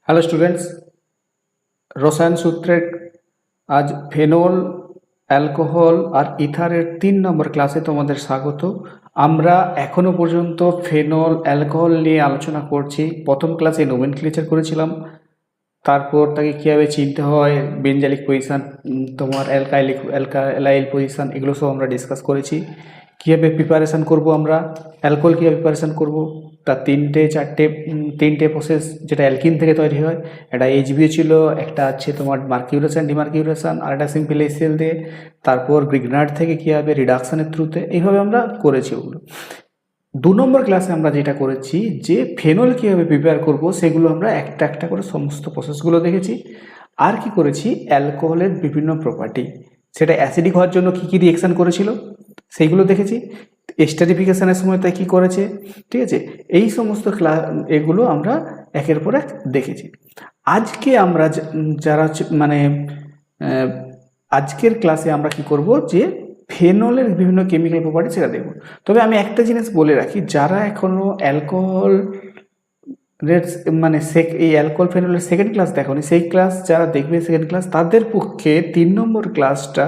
Hello students, রসায়ন সূত্রের আজ ফেনল, অ্যালকোহল আর ইথারের 3 নম্বর ক্লাসে তোমাদের স্বাগত। আমরা এখনো পর্যন্ত ফেনল, অ্যালকোহল নিয়ে আলোচনা করছি। প্রথম ক্লাসে নোমেনক্লেচার করেছিলাম, তারপর তাকে কীভাবে চিনতে হয়, বেঞ্জালিক পজিশান, তোমার অ্যালকাইল পজিশান, এগুলো সব আমরা ডিসকাস করেছি। কীভাবে প্রিপারেশান করব, আমরা অ্যালকোহল কীভাবে প্রিপারেশান করব, তার তিনটে প্রসেস যেটা অ্যালকিন থেকে তৈরি হয়। একটা এইচবিও ছিল, একটা আছে তোমার মার্কিউরেশন, ডিমার্কিউরেশন, আর একটা সিম্পল এইচসিএল দিয়ে, তারপর গ্রিগনার্ড থেকে কীভাবে রিডাকশানের থ্রুতে, এইভাবে আমরা করেছি ওগুলো। 2 নম্বর ক্লাসে আমরা যেটা করেছি যে ফেনল কীভাবে প্রিপেয়ার করব, সেগুলো আমরা একটা একটা করে সমস্ত প্রসেসগুলো দেখেছি। আর কি করেছি, অ্যালকোহলের বিভিন্ন প্রপার্টি, সেটা অ্যাসিডিক হওয়ার জন্য কী কী রিয়েকশান করেছিল সেইগুলো দেখেছি। এস্টারিফিকেশনের সময় তাই কী করেছে, ঠিক আছে, এই সমস্ত এগুলো আমরা একের পর এক দেখেছি। আজকে আমরা যারা মানে আজকের ক্লাসে আমরা কি করব, যে ফেনলের বিভিন্ন কেমিক্যাল প্রপার্টি সেটা দেখব। তবে আমি একটা জিনিস বলে রাখি, যারা এখনও অ্যালকোহল মানে এই অ্যালকোহল ফেনলের সেকেন্ড ক্লাস দেখোনি, সেই ক্লাস যারা দেখবে সেকেন্ড ক্লাস, তাদের পক্ষে 3 নম্বর ক্লাসটা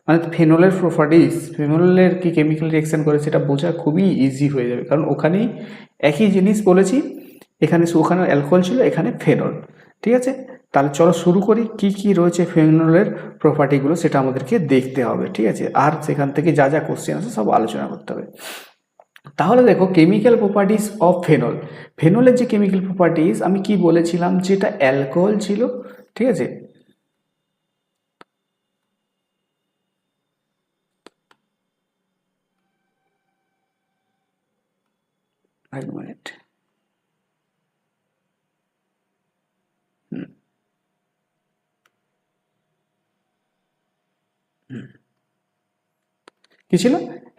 মানে ফেনলের প্রপার্টিস, ফেনলের কি কেমিক্যাল রিয়েকশন করে সেটা বোঝা খুবই ইজি হয়ে যাবে, কারণ ওখানেই একই জিনিস বলেছি। ওখানে অ্যালকোহল ছিল, এখানে ফেনল। ঠিক আছে, তাহলে চলো শুরু করি। কি কি রয়েছে ফেনলের প্রপার্টিগুলো সেটা আমাদেরকে দেখতে হবে, ঠিক আছে, আর সেখান থেকে যা যা কোশ্চেন আছে সব আলোচনা করতে হবে। তাহলে দেখো, কেমিক্যাল প্রপার্টিস অফ ফেনল। ফেনলের যে কেমিক্যাল প্রপার্টিস আমি কি বলেছিলাম, যেটা অ্যালকোহল ছিল, ঠিক আছে, এক মিনিট, কি ছিল,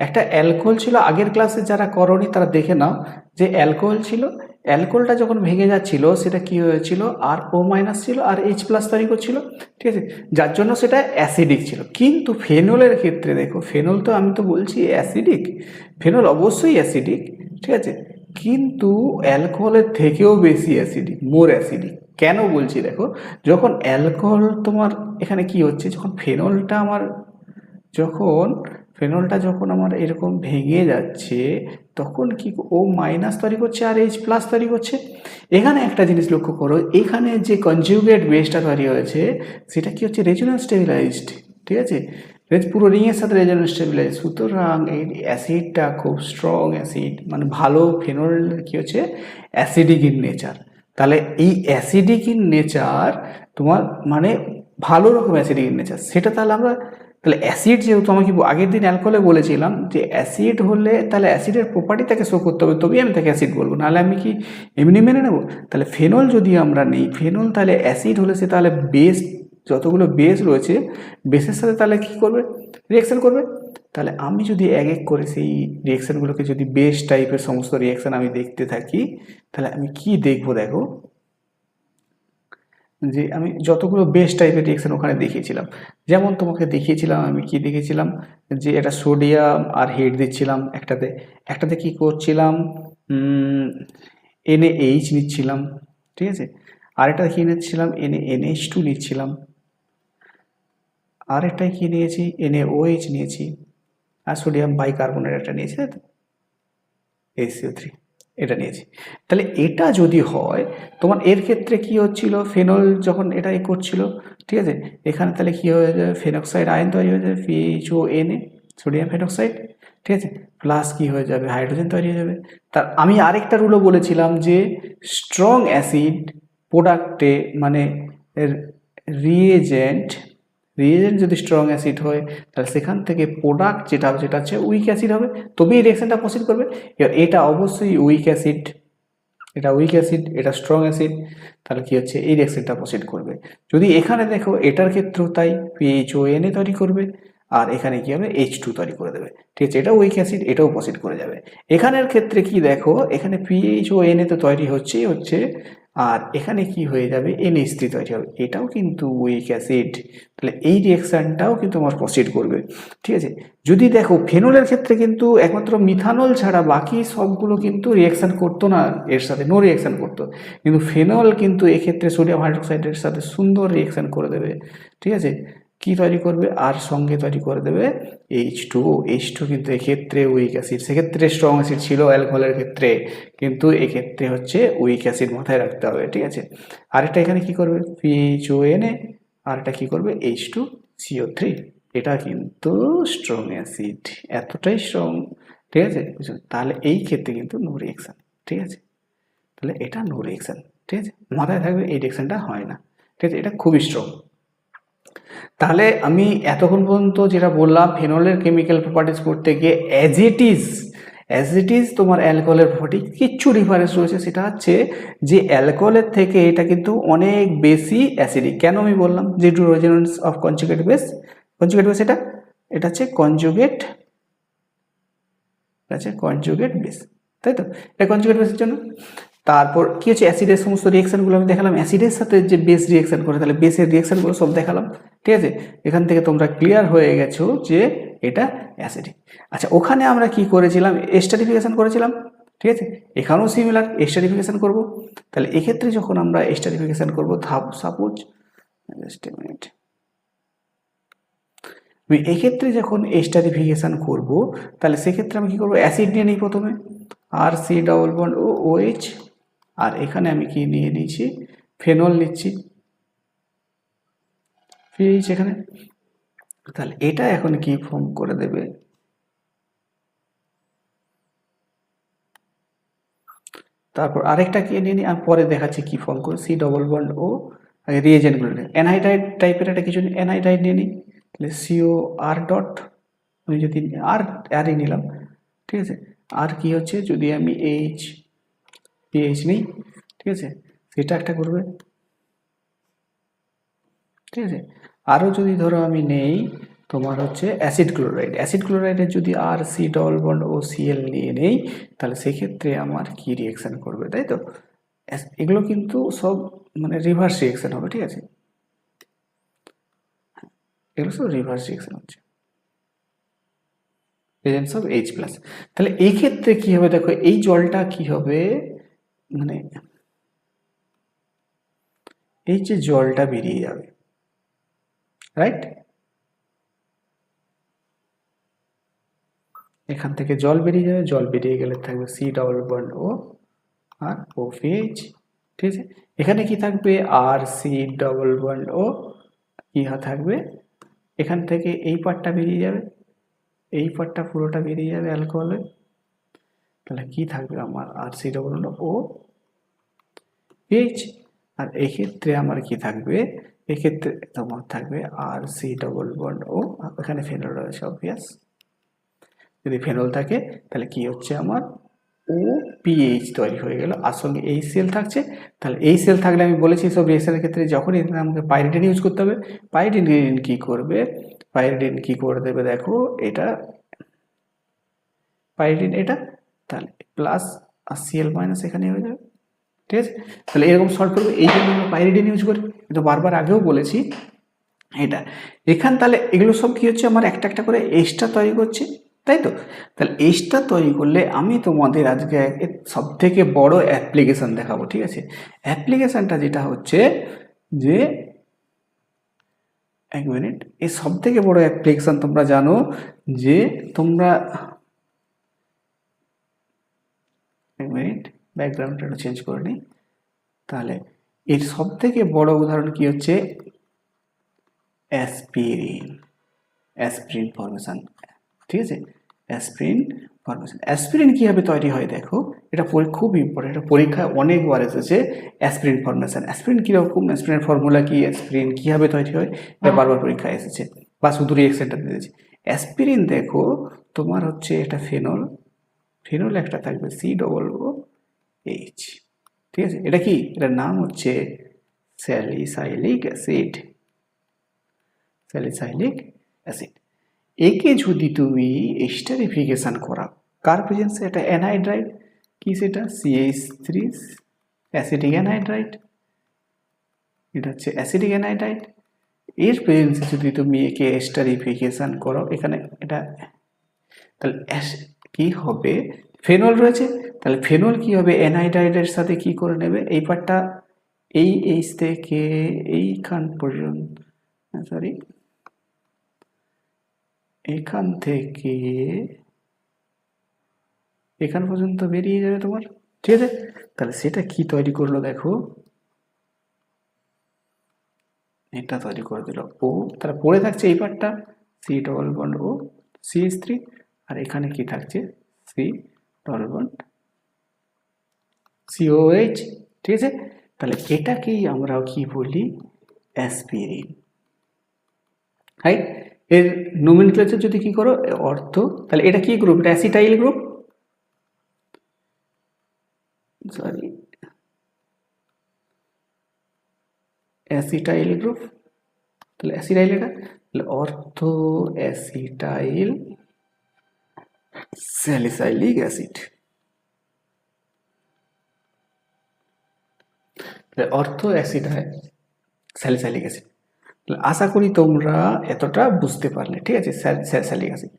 একটা অ্যালকোহল ছিল। আগের ক্লাসে যারা করনি তারা দেখে নাও, যে অ্যালকোহল ছিল, অ্যালকোহলটা যখন ভেঙে যাচ্ছিল সেটা কি হয়েছিল, আর ও মাইনাস ছিল আর এইচ প্লাস তৈরি করছিল, ঠিক আছে, যার জন্য সেটা অ্যাসিডিক ছিল। কিন্তু ফেনলের ক্ষেত্রে দেখো, ফেনল তো আমি তো বলছি অ্যাসিডিক, ফেনল অবশ্যই অ্যাসিডিক, ঠিক আছে, কিন্তু অ্যালকোহলের থেকেও বেশি অ্যাসিডিক, মোর অ্যাসিডিক। কেন বলছি দেখো, যখন অ্যালকোহল তোমার এখানে কি হচ্ছে, যখন আমার এরকম ভেঙে যাচ্ছে, তখন কি ও মাইনাস তৈরি করছে আর এইচ প্লাস তৈরি করছে। এখানে একটা জিনিস লক্ষ্য করো, এখানে যে কনজুগেট বেসটা তৈরি হয়েছে সেটা কি হচ্ছে, রেজোন্যান্স স্টেবিলাইজড, ঠিক আছে, পুরো রিংয়ের সাথে রেজোন্যান্স স্টেবিলাইজ। সুতরাং এই অ্যাসিডটা খুব স্ট্রং অ্যাসিড, মানে ভালো ফেনল কি হচ্ছে, অ্যাসিডিক ইন নেচার। তাহলে এই অ্যাসিডিক ইন নেচার তোমার মানে ভালো রকম অ্যাসিডিক ইন নেচার, সেটা তাহলে অ্যাসিড, যেহেতু আমি কি আগের দিন অ্যালকোহলে বলেছিলাম যে অ্যাসিড হলে তাহলে অ্যাসিডের প্রপার্টি তাকে শো করতে হবে, তবেই আমি তাকে অ্যাসিড বলবো, নাহলে আমি কি এমনি মেনে নেবো। তাহলে ফেনল যদি আমরা নেই, ফেনল তাহলে অ্যাসিড হলে সে তাহলে বেস, যতগুলো বেস রয়েছে বেসের সাথে তাহলে কী করবে, রিয়াকশান করবে। তাহলে আমি যদি এক এক করে সেই রিয়াকশানগুলোকে, যদি বেস টাইপের সমস্ত রিয়াকশান আমি দেখতে থাকি, তাহলে আমি কি দেখবো, দেখো যে আমি যতগুলো বেস টাইপের রিয়েকশন ওখানে দেখিয়েছিলাম, যেমন তোমাকে দেখিয়েছিলাম, আমি কি দেখেছিলাম, যে এটা সোডিয়াম আর হিট দিচ্ছিলাম, একটাতে কি করছিলাম, NaH নিচ্ছিলাম, ঠিক আছে, আরেকটা কি নিচ্ছিলাম, NaNH2 নিচ্ছিলাম, আরেকটাই কি নিয়েছি, NaOH নিয়েছি, আর সোডিয়াম বাইকার্বনেট একটা নিয়েছি, HCO3 এটা নিয়েছি। তাহলে এটা যদি হয় তোমার, এর ক্ষেত্রে কি হচ্ছিল, ফেনল যখন এটা করছিল, ঠিক আছে, এখানে তাহলে কি হয়ে যাবে, ফেনক্সাইড আয়ন তৈরি হয়ে যাবে, PHONA, সোডিয়াম ফেনক্সাইড, ঠিক আছে, প্লাস কি হয়ে যাবে, হাইড্রোজেন তৈরি হয়ে যাবে। তার আমি আরেকটা রুলও বলেছিলাম, যে স্ট্রং অ্যাসিড প্রোডাক্টে মানে রিয়েজেন্ট যদি স্ট্রং অ্যাসিড হয়, তাহলে সেখান থেকে প্রোডাক্ট যেটা হবে সেটা হচ্ছে উইক অ্যাসিড হবে, তবেই রিয়াকশনটা প্রসিড করবে। এবার এটা অবশ্যই উইক অ্যাসিড, এটা স্ট্রং অ্যাসিড, তাহলে কি হচ্ছে, এই রিয়াকশনটা প্রসিড করবে। যদি এখানে দেখো, এটার ক্ষেত্রেও তাই, PHONA তৈরি করবে, আর এখানে কি হবে, H2 তৈরি করে দেবে, ঠিক আছে, এটা উইক অ্যাসিড, এটাও প্রসিড করে যাবে। এখানের ক্ষেত্রে কি দেখো, এখানে PHONA তো তৈরি হচ্ছে আর এখানে কি হয়ে যাবে, NH3 তৈরি হবে, এটাও কিন্তু উইক অ্যাসিড। তাহলে এই রিঅ্যাকশনটাও কিন্তু আমার প্রসিড করবে, ঠিক আছে। যদি দেখো ফেনলের ক্ষেত্রে কিন্তু একমাত্র মিথানল ছাড়া বাকি সবগুলো কিন্তু রিঅ্যাকশন করতো না, এর সাথে নো রিঅ্যাকশন করতো, কিন্তু ফেনল কিন্তু এক্ষেত্রে সোডিয়াম হাইড্রোক্সাইডের সাথে সুন্দর রিঅ্যাকশন করে দেবে, ঠিক আছে। কি তৈরি করবে, আর সঙ্গে তৈরি করে দেবে H2O কিন্তু এক্ষেত্রে উইক অ্যাসিড, সেক্ষেত্রে স্ট্রং অ্যাসিড ছিল অ্যালকোহলের ক্ষেত্রে, কিন্তু এক্ষেত্রে হচ্ছে উইক অ্যাসিড, মাথায় রাখতে হবে, ঠিক আছে। আরেকটা এখানে কি করবে, PHONA, আর এটা কি করবে H2CO3, এটা কিন্তু স্ট্রং অ্যাসিড, এতটাই স্ট্রং, ঠিক আছে। তাহলে এই ক্ষেত্রে কিন্তু নো রিঅ্যাকশন, ঠিক আছে। তাহলে এটা নো রিঅ্যাকশন, ঠিক আছে, মাথায় থাকবে এই রিঅ্যাকশনটা হয় না, ঠিক আছে, এটা খুবই স্ট্রং। তাহলে আমি এতক্ষণ পর্যন্ত যেটা বললাম ফেনলের কেমিক্যাল প্রপার্টিজ করতে গিয়ে অ্যাজ ইট ইজ তোমার অ্যালকোহলের প্রপার্টি কিচ্ছু ডিফারেন্স রয়েছে, সেটা হচ্ছে যে অ্যালকোহলের থেকে এটা কিন্তু অনেক বেশি অ্যাসিডিক। কেন আমি বললাম, যে to resonance of conjugate base এটা হচ্ছে কনজুগেট বেস, তাই তো, এটা কনজুগেট বেসের জন্য। তারপর কি হচ্ছে, অ্যাসিডের সমস্ত রিঅ্যাকশনগুলো আমি দেখালাম, অ্যাসিডের সাথে যে বেস রিঅ্যাকশন করে, তাহলে বেসের রিঅ্যাকশনগুলো সব দেখালাম, ঠিক আছে। এখান থেকে তোমরা ক্লিয়ার হয়ে গেছো যে এটা অ্যাসিডিক। আচ্ছা, ওখানে আমরা কি করেছিলাম, এস্টারিফিকেশন করেছিলাম, ঠিক আছে। এখানেও সিমিলার এস্টারিফিকেশন করব। তাহলে এক্ষেত্রে যখন আমরা এস্টারিফিকেশন করবো, সাপোজ জাস্ট এ মিনিট, আমি এক্ষেত্রে যখন এস্টারিফিকেশন করব, তাহলে সেক্ষেত্রে আমি কি করবো, অ্যাসিড নিয়ে নিই প্রথমে, RC⋯OH, আর এখানে আমি কি নিয়ে নিয়েছি, ফেনল নিচ্ছি, PH এখানে। তাহলে এটা এখন কি ফর্ম করে দেবে, তারপর আরেকটা কি নিয়ে নিই, আমি পরে দেখাচ্ছি কি ফর্ম করে, C⋯O, আগে রিয়েজেন্টগুলো নিই, অ্যানহাইড্রাইড টাইপের একটা কিছু অ্যানহাইড্রাইড নিয়ে নিই, তাহলে COR. আমি যদি আরই নিলাম, ঠিক আছে। আর কি হচ্ছে, যদি আমি PH নিই, ঠিক আছে, সেটা একটা করবে, ঠিক আছে। আরও যদি ধরো আমি নেই তোমার হচ্ছে অ্যাসিড ক্লোরাইডের যদি RC⋯OCl নিয়ে নেই, তাহলে সেক্ষেত্রে আমার কি রিঅ্যাকশন করবে, তাই তো। এগুলো কিন্তু সব মানে রিভার্স রিঅ্যাকশন হবে, ঠিক আছে, এগুলো সব রিভার্স রিঅ্যাকশন হচ্ছে, প্রেজেন্স অফ H+। তাহলে এই ক্ষেত্রে কি হবে, দেখো এই জলটা কি হবে, মানে এই যে জলটা বেরিয়ে যাবে, রাইট, এখান থেকে জল বেরিয়ে যাবে, জল বেরিয়ে গেলে থাকবে C⋯O আর OPH, ঠিক আছে। এখানে কি থাকবে, RC⋯O, কি থাকবে, এখান থেকে এই পার্টটা বেরিয়ে যাবে, এই পার্টটা পুরোটা বেরিয়ে যাবে অ্যালকোহলের, তাহলে কি থাকবে আমার RC⋯O PH। আর এক্ষেত্রে আমার কি থাকবে, এক্ষেত্রে তোমার থাকবে RC⋯O, এখানে ফেনল রয়েছে অবভিয়াস, যদি ফেনল থাকে তাহলে কি হচ্ছে আমার OPH তৈরি হয়ে গেল, আর সঙ্গে HCl থাকছে। তাহলে HCl থাকলে আমি বলেছি সব রিঅ্যাকশনের ক্ষেত্রে যখনই আমাকে পাইরিডিন ইউজ করতে হবে, পাইরিডিন কি করবে, পাইরিডিন কি করে দেবে, দেখো এটা পাইরিডিন, এটা তাহলে প্লাস আর Cl- এখানে হয়ে যাবে, ঠিক আছে। তাহলে এরকম সলভ করবে, এই জন্য আমরা পাইরিডিন ইউজ করি, এটা বারবার আগেও বলেছি এটা। এখান তাহলে এগুলো সব কি হচ্ছে, আমার একটা একটা করে এক্সট্রা তৈরি করছে, তাই তো। তাহলে এক্সট্রা তৈরি করলে আমি তোমাদের আজকে সব থেকে বড় অ্যাপ্লিকেশন দেখাবো, ঠিক আছে। অ্যাপ্লিকেশনটা যেটা হচ্ছে যে, এক মিনিট, এই সব থেকে বড় অ্যাপ্লিকেশন তোমরা জানো যে তোমরা, এক মিনিট ব্যাকগ্রাউন্ডটা একটু চেঞ্জ করে নিই, তাহলে এর সব থেকে বড় উদাহরণ কি হচ্ছে, অ্যাসপিরিন ফর্মেশন, ঠিক আছে। অ্যাসপিরিন কিভাবে তৈরি হয় দেখো, এটা খুব ইম্পর্টেন্ট, এটা পরীক্ষায় অনেকবার এসেছে। অ্যাসপিরিন কিরকম, অ্যাসপিরিনের ফর্মুলা কি, অ্যাসপিরিন কিভাবে তৈরি হয়, এটা বারবার পরীক্ষায় এসেছে, বা শুধু রিঅ্যাকশনটা দিয়েছে। অ্যাসপিরিন দেখো তোমার হচ্ছে এটা ফেনল একটা থাকবে C⋯OH, ঠিক আছে। এটা কি, এটার নাম হচ্ছে স্যালিসাইলিক অ্যাসিড। একে যদি তুমি এস্টারিফিকেশন করাও, কার প্রেজেন্সে, এটা অ্যানহাইড্রাইড, কি সেটা CH3 অ্যাসিডিক অ্যানহাইড্রাইড, এটা হচ্ছে অ্যাসিডিক অ্যানহাইড্রাইড। এর প্রেজেন্সে যদি তুমি একে এস্টারিফিকেশন করো, এখানে এটা তাহলে কি হবে, ফেনল রয়েছে, তাহলে ফেনল কি হবে অ্যানহাইড্রাইডের সাথে কি করে নেবে, এই পার্টটা এই এইচ থেকে এইখান পর্যন্ত, সরি এখান থেকে এখান পর্যন্ত বেরিয়ে যাবে তোমার, ঠিক আছে। তাহলে সেটা কি তৈরি করলো দেখো, এটা তৈরি করে দিল ও, তাহলে পড়ে থাকছে এই পার্টটা সি ডবল বন্ড ও CH3, আর এখানে কি থাকছে সি ডবল বন্ড COH, ঠিক আছে। তাহলে এটাকেই আমরা কি বলি অ্যাসপিরিন, রাইট। এর নোমেনক্লেচার যদি কি করো অর্থ, তাহলে এটা কি গ্রুপ, এটা acetyl group, sorry acetyl group, তাহলে অ্যাসিটাইল এটা, তাহলে অর্থো অ্যাসিটাইল স্যালিসাইলিক অ্যাসিড, অর্থ অ্যাসিড হয় স্যালিসাইলিক অ্যাসিড। আশা করি তোমরা এতটা বুঝতে পারলে, ঠিক আছে। স্যালিসাইলিক অ্যাসিড,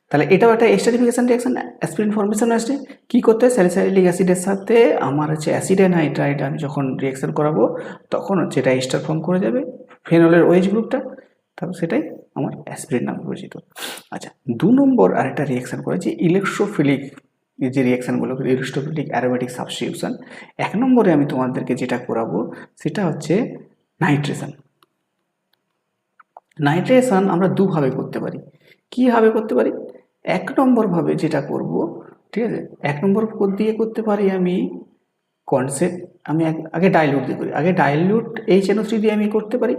তাহলে এটাও একটা এস্টারিফিকেশন রিঅ্যাকশন, অ্যাসপিরিন ফর্মেশন আসছে। কি করতে হয়, স্যালিসাইলিক অ্যাসিডের সাথে আমার হচ্ছে অ্যাসিড অ্যানহাইড্রাইড আমি যখন রিঅ্যাকশন করাবো তখন হচ্ছে এটা এস্টার ফর্ম করে যাবে ফেনলের ওএইচ গ্রুপটা, তারপর সেটাই আমার অ্যাসপিরিন নামে পরিচিত। আচ্ছা, 2 নম্বর আরেকটা রিঅ্যাকশন করেছি ইলেকট্রোফিলিক, যে রিঅ্যাকশনগুলো ইলেকট্রোফিলিক অ্যারোমেটিক সাবস্টিটিউশন। 1 নম্বরে আমি তোমাদেরকে যেটা করাবো সেটা হচ্ছে নাইট্রেশন। নাইট্রেশন আমরা দুভাবে করতে পারি, কীভাবে করতে পারি, 1 নম্বর ভাবে যেটা করব, ঠিক আছে, 1 নম্বর দিয়ে করতে পারি আমি আমি আগে ডাইলিউট দিয়ে করি, আগে ডাইলিউট HNO3 দিয়ে আমি করতে পারি,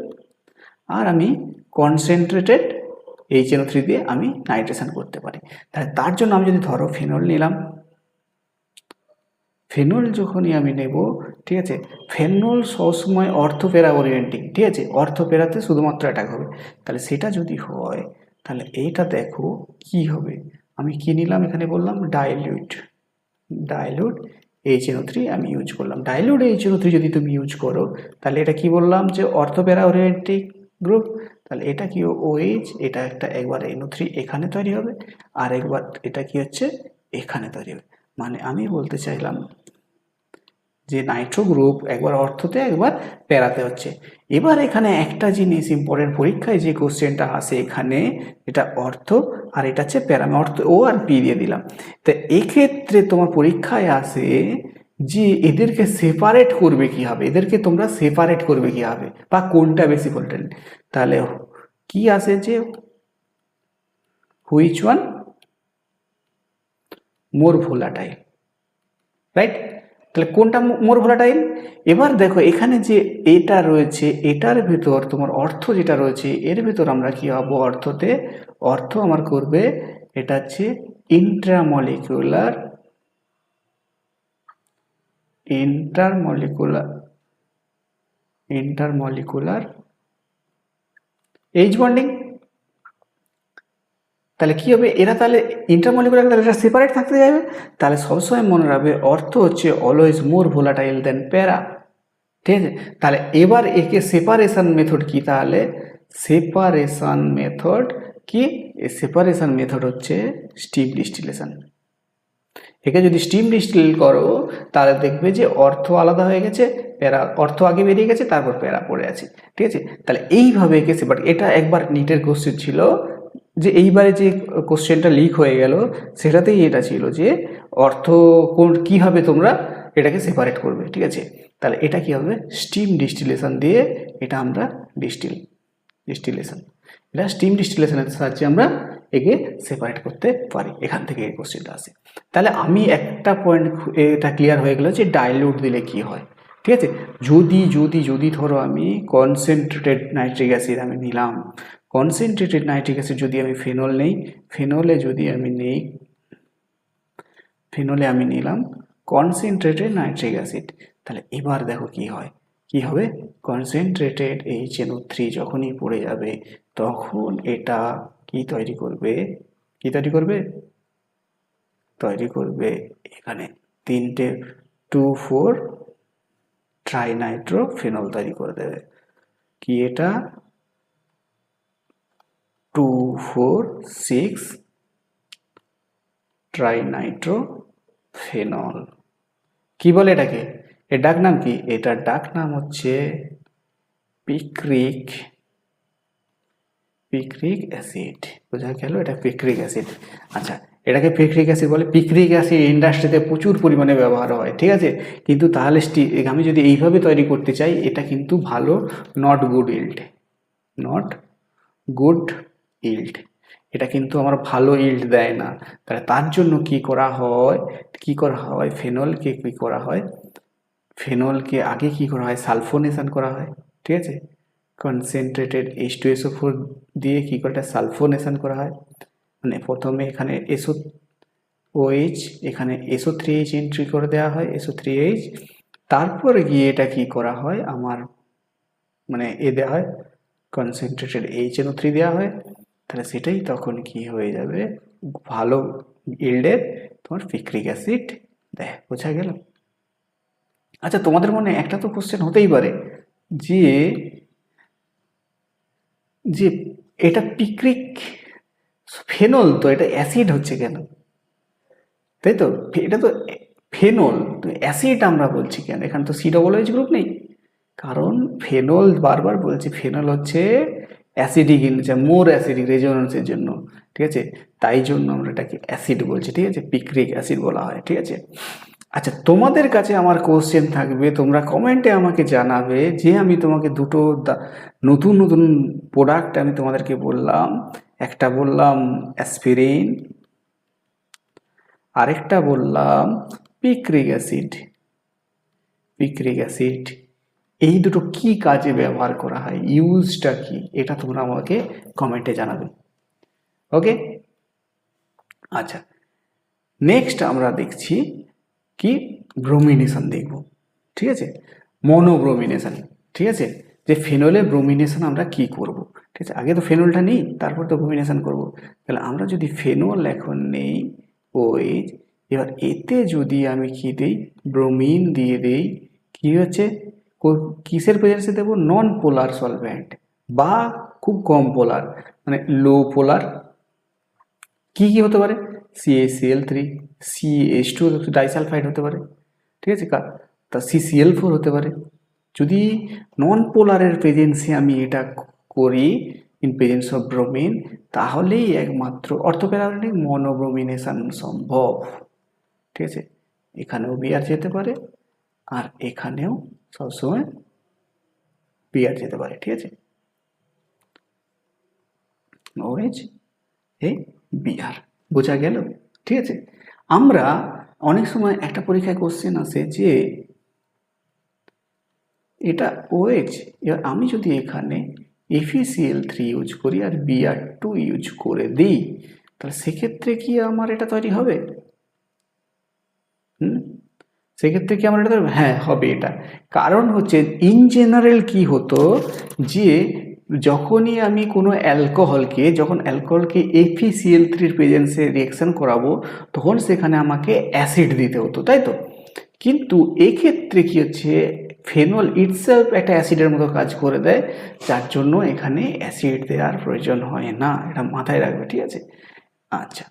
আর আমি কনসেন্ট্রেটেড HNO3 দিয়ে আমি নাইট্রেশন করতে পারি। তাহলে তার জন্য আমি যদি ধরো ফেনল নিলাম, ফেনল যখনই আমি নেব, ঠিক আছে, ফেনল সবসময় অর্থোপেরা ওরিয়েন্টিং, ঠিক আছে, অর্থোপেরাতে শুধুমাত্র অ্যাটাক হবে। তাহলে সেটা যদি হয় তাহলে এইটা দেখো কি হবে, আমি কি নিলাম এখানে বললাম ডাইলিউট HNO3 আমি ইউজ করলাম। ডাইলিউট HNO3 যদি তুমি ইউজ করো তাহলে এটা কি বললাম যে অর্থোপেরা ওরিয়েন্টিং গ্রুপ, তাহলে এটা কি OH, এটা একটা একবার NO3 এখানে তৈরি হবে, আর একবার এটা কি হচ্ছে এখানে তৈরি হবে। মানে আমি বলতে চাইলাম যে নাইট্রো গ্রুপ একবার অর্থতে একবার প্যারাতে হচ্ছে। এবার এখানে একটা জিনিস ইম্পর্টেন্ট, পরীক্ষায় যে কোশ্চেনটা আসে এখানে, এটা অর্থ আর এটা হচ্ছে প্যারা, আমি অর্থ ও আর পি দিয়ে দিলাম। তো এক্ষেত্রে তোমার পরীক্ষায় আসে যে এদেরকে সেপারেট করবে কীভাবে, এদেরকে তোমরা সেপারেট করবে কীভাবে, বা কোনটা বেশি ভোল্টেজ, তাহলে কি আসে যে which one more volatile, right. তাহলে কোনটা মোর ভোলাটাইল, এবার দেখো এখানে যে এটা রয়েছে এটার ভেতর তোমার অর্থ যেটা রয়েছে এর ভেতর আমরা কি পাবো, অর্থতে অর্থ আমার করবে এটা হচ্ছে ইন্ট্রামলিকুলার এইচ বন্ডিং। তাহলে কি হবে, এরা তাহলে ইন্টারমলিকুলার, তাহলে এটা সেপারেট থাকতে যাবে, তাহলে সবসময় মনে রাখবে অর্থ হচ্ছে অলওয়েজ মোর ভোলাটাইল দেন প্যারা, ঠিক আছে। তাহলে এবার একে সেপারেশন মেথড কি, তাহলে সেপারেশন মেথড কি, সেপারেশন মেথড হচ্ছে স্টিম ডিস্টিলেশন। একে যদি স্টিম ডিস্টিল করো তাহলে দেখবে যে অর্থ আলাদা হয়ে গেছে, প্যারা অর্থ আগে বেরিয়ে গেছে, তারপর প্যারা পড়ে আছে, ঠিক আছে। তাহলে এইভাবে একে সেপারেট, এটা একবার নিটের কোশ্চেন ছিল, যে এইবারে যে কোশ্চেনটা লিক হয়ে গেল সেটাতেই এটা ছিল যে অর্থ কোন কীভাবে তোমরা এটাকে সেপারেট করবে, ঠিক আছে। তাহলে এটা কি হবে, স্টিম ডিস্টিলেশন দিয়ে এটা আমরা ডিস্টিলেশন, এটা স্টিম ডিস্টিলেশনের সাহায্যে আমরা একে সেপারেট করতে পারি, এখান থেকে এই কোশ্চেনটা আসে। তাহলে আমি একটা পয়েন্ট এটা ক্লিয়ার হয়ে গেল যে ডাইলিউট দিলে কি হয়, ঠিক আছে। যদি যদি যদি ধরো আমি কনসেন্ট্রেটেড নাইট্রিক অ্যাসিড আমি নিলাম, কনসেন্ট্রেটেড নাইট্রিক অ্যাসিড যদি আমি ফেনল নেই, ফেনলে আমি নিলাম কনসেন্ট্রেটেড নাইট্রিক অ্যাসিড, তাহলে এবার দেখো কি হয়, কি হবে, কনসেন্ট্রেটেড HNO3 যখনই পড়ে যাবে তখন এটা কি তৈরি করবে, তৈরি করবে এখানে 3টে 2 4 ট্রাইনাইট্রোফেনল তৈরি করে দেবে। কি এটা? 2,4,6 ট্রাইনাইট্রোফেনল। কি বলে এটাকে? এর ডাক নাম কি? এটার ডাক নাম হচ্ছে পিক্রিক অ্যাসিড। বোঝা গেল? এটা পিক্রিক অ্যাসিড। আচ্ছা, এটাকে পিক্রিক অ্যাসিড বলে। পিক্রিক অ্যাসিড ইন্ডাস্ট্রিতে প্রচুর পরিমাণে ব্যবহার হয়, ঠিক আছে? কিন্তু তাহলে আমি যদি এইভাবে তৈরি করতে চাই, এটা কিন্তু ভালো not good yield, not good yield. এটা কিন্তু আমার ভালো ইল্ড দেয় না। তাহলে তার জন্য কি করা হয়? ফেনলকে কি করা হয়? ফেনলকে আগে কি করা হয়? সালফোনেশন করা হয়, ঠিক আছে? কনসেন্ট্রেটেড H2SO4 দিয়ে কি করে সালফোনেশন করা হয়। মানে প্রথমে এখানে SO OH, এখানে SO3H এন্ট্রি করে দেওয়া হয়, SO3H। তারপরে গিয়ে এটা কি করা হয়, আমার মানে দেওয়া হয় কনসেন্ট্রেটেড HNO3 দেওয়া হয়। তাহলে সেটাই তখন কি হয়ে যাবে? ভালো ইল্ডের তোমার পিক্রিক অ্যাসিড দেয়। বোঝা গেল? আচ্ছা, তোমাদের মনে একটা তো কোশ্চেন হতেই পারে যে যে এটা পিক্রিক ফেনল, তো এটা অ্যাসিড হচ্ছে কেন? তাই তো, এটা তো ফেনল, তো অ্যাসিড আমরা বলছি কেন? এখানে তো COOH গ্রুপ নেই। কারণ ফেনল, বারবার বলছি, ফেনল হচ্ছে acidic in nature, more acidic রেজোনেন্সের জন্য, ঠিক আছে? তাই জন্য আমরা এটাকে অ্যাসিড বলছি, ঠিক আছে? পিক্রিক অ্যাসিড বলা হয়, ঠিক আছে? আচ্ছা, তোমাদের কাছে আমার কোশ্চেন থাকবে, তোমরা কমেন্টে আমাকে জানাবে যে আমি তোমাকে দুটো নতুন নতুন প্রোডাক্ট আমি তোমাদেরকে বললাম। একটা বললাম অ্যাসপিরিন, আরেকটা বললাম পিক্রিক অ্যাসিড। এই দুটো কি কাজে ব্যবহার করা হয়, ইউজটা কি, এটা তোমরা আমাকে কমেন্টে জানাবে। ওকে, আচ্ছা, নেক্সট আমরা দেখছি কি ব্রোমিনেশন দেখব, ঠিক আছে? মনোব্রোমিনেশন, ঠিক আছে? যে ফেনলের ব্রোমিনেশন আমরা কি করব, ঠিক আছে? আগে তো ফেনলটা নিই, তারপর তো ব্রোমিনেশন করব। তাহলে আমরা যদি ফেনল এখন নেই OH, এবার এতে যদি আমি কি দিই, ব্রোমিন দিয়ে দিই, কি হচ্ছে? কিসের প্রেজেন্সে দেবো? নন পোলার সলভেন্ট বা খুব কম পোলার, মানে লো পোলার। কি কি হতে পারে? CaCl3, CH2 ডাইসালফাইড হতে পারে, ঠিক আছে? তা CCl4 হতে পারে। যদি নন পোলারের প্রেজেন্সে আমি এটা করি, ইন প্রেজেন্স অফ ব্রোমিন, তাহলেই একমাত্র অর্থোপ্যারামেটিক মনোব্রোমিনেশন সম্ভব, ঠিক আছে? এখানেও বিআর যেতে পারে আর এখানেও সবসময় বিআর যেতে পারে, ঠিক আছে? OH এ বিআর, বোঝা গেল? ঠিক আছে? আমরা অনেক সময় একটা পরীক্ষায় কোশ্চেন আসে যে এটা OH, এবার আমি যদি এখানে FeCl3 ইউজ করি আর Br2 ইউজ করে দিই, তাহলে সেক্ষেত্রে কি আমার এটা তৈরি হবে? সেক্ষেত্রে কি আমার এটা তৈরি? হ্যাঁ, হবে এটা। কারণ হচ্ছে ইন জেনারেল কি হতো যে যখনই আমি কোনো অ্যালকোহলকে FeCl3 প্রেজেন্সে রিঅ্যাকশন করাবো, তখন সেখানে আমাকে অ্যাসিড দিতে হতো, তাই তো? কিন্তু এক্ষেত্রে কি হচ্ছে, ফেনল ইটসেলফ একটা অ্যাসিডের মতো কাজ করে দেয়, যার জন্য এখানে অ্যাসিড দেওয়ার প্রয়োজন হয় না। এটা মাথায় রাখবে, ঠিক আছে? আচ্ছা,